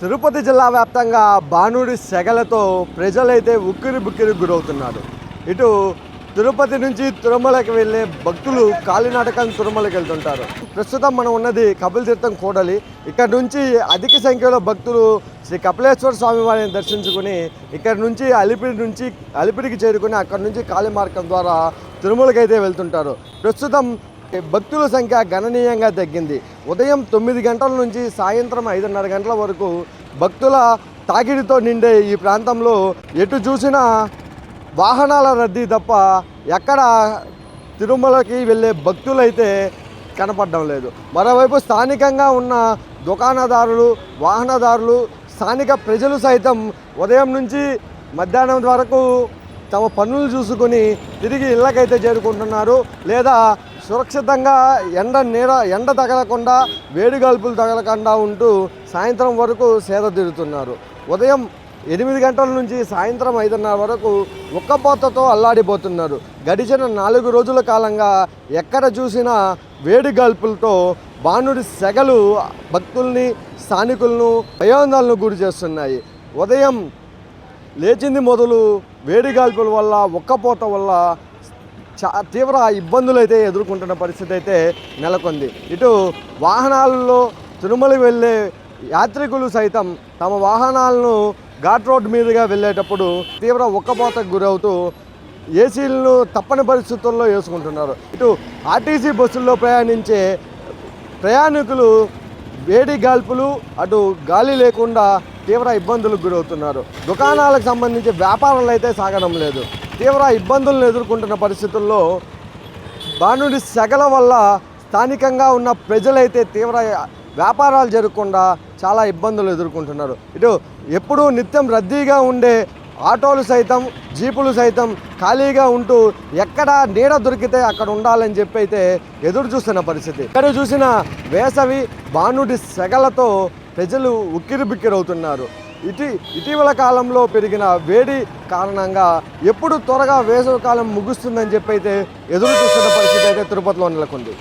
తిరుపతి జిల్లా వ్యాప్తంగా బాణుడి సెగలతో ప్రజలైతే ఉక్కిరిబిక్కిరి గురవుతున్నారు. ఇటు తిరుపతి నుంచి తిరుమలకి వెళ్ళే భక్తులు కాలినడకన తిరుమలకి వెళ్తుంటారు. ప్రస్తుతం మనం ఉన్నది కపిల తీర్థం కూడలి. ఇక్కడ నుంచి అధిక సంఖ్యలో భక్తులు శ్రీ కపిలేశ్వర స్వామి వారిని దర్శించుకుని ఇక్కడ నుంచి అలిపిరికి చేరుకుని అక్కడ నుంచి కాలి మార్గం ద్వారా తిరుమలకి అయితే వెళ్తుంటారు. ప్రస్తుతం భక్తుల సంఖ్య గణనీయంగా తగ్గింది. ఉదయం 9 గంటల నుంచి సాయంత్రం 5:30 గంటల వరకు భక్తుల తాకిడితో నిండే ఈ ప్రాంతంలో ఎటు చూసినా వాహనాల రద్దీ తప్ప ఎక్కడ తిరుమలకి వెళ్ళే భక్తులైతే కనపడడం లేదు. మరోవైపు స్థానికంగా ఉన్న దుకాణదారులు, వాహనదారులు, స్థానిక ప్రజలు సైతం ఉదయం నుంచి మధ్యాహ్నం వరకు తమ పనులు చూసుకొని తిరిగి ఇళ్ళకైతే చేరుకుంటున్నారు. లేదా సురక్షితంగా ఎండ తగలకుండా వేడిగాల్పులు తగలకుండా ఉంటూ సాయంత్రం వరకు సేద తీరుతున్నారు. ఉదయం 8 గంటల నుంచి సాయంత్రం 5:30 వరకు ఉక్కపోతతో అల్లాడిపోతున్నారు. గడిచిన 4 రోజుల కాలంగా ఎక్కడ చూసినా వేడిగాల్పులతో బాణుడి సెగలు భక్తుల్ని, స్థానికులను భయాందోళనకు గురి చేస్తున్నాయి. ఉదయం లేచింది మొదలు వేడిగాల్పుల వల్ల, ఉక్కపోత వల్ల తీవ్ర ఇబ్బందులు అయితే ఎదుర్కొంటున్న పరిస్థితి అయితే నెలకొంది. ఇటు వాహనాలలో తిరుమలకి వెళ్ళే యాత్రికులు సైతం తమ వాహనాలను ఘాట్ రోడ్ మీదుగా వెళ్ళేటప్పుడు తీవ్ర ఉక్కపోతకు గురవుతూ ఏసీలను తప్పని పరిస్థితుల్లో వేసుకుంటున్నారు. ఇటు ఆర్టీసీ బస్సుల్లో ప్రయాణించే ప్రయాణికులు వేడి గాల్పులు, అటు గాలి లేకుండా తీవ్ర ఇబ్బందులకు గురవుతున్నారు. దుకాణాలకు సంబంధించి వ్యాపారాలు అయితే సాగడం లేదు. తీవ్ర ఇబ్బందులను ఎదుర్కొంటున్న పరిస్థితుల్లో బాణుడి సెగల వల్ల స్థానికంగా ఉన్న ప్రజలైతే తీవ్ర వ్యాపారాలు జరగకుండా చాలా ఇబ్బందులు ఎదుర్కొంటున్నారు. ఇటు ఎప్పుడూ నిత్యం రద్దీగా ఉండే ఆటోలు సైతం, జీపులు సైతం ఖాళీగా ఉంటూ ఎక్కడ నీడ దొరికితే అక్కడ ఉండాలని చెప్పి అయితే ఎదురు చూస్తున్న పరిస్థితి. ఎక్కడ చూసినా వేసవి బాణుడి సెగలతో ప్రజలు ఉక్కిరిబిక్కిరవుతున్నారు. ఇటీవల కాలంలో పెరిగిన వేడి కారణంగా ఎప్పుడు త్వరగా వేసవి కాలం ముగుస్తుందని చెప్పి అయితే ఎదురు చూస్తున్న పరిస్థితి అయితే తిరుపతిలో నెలకొంది.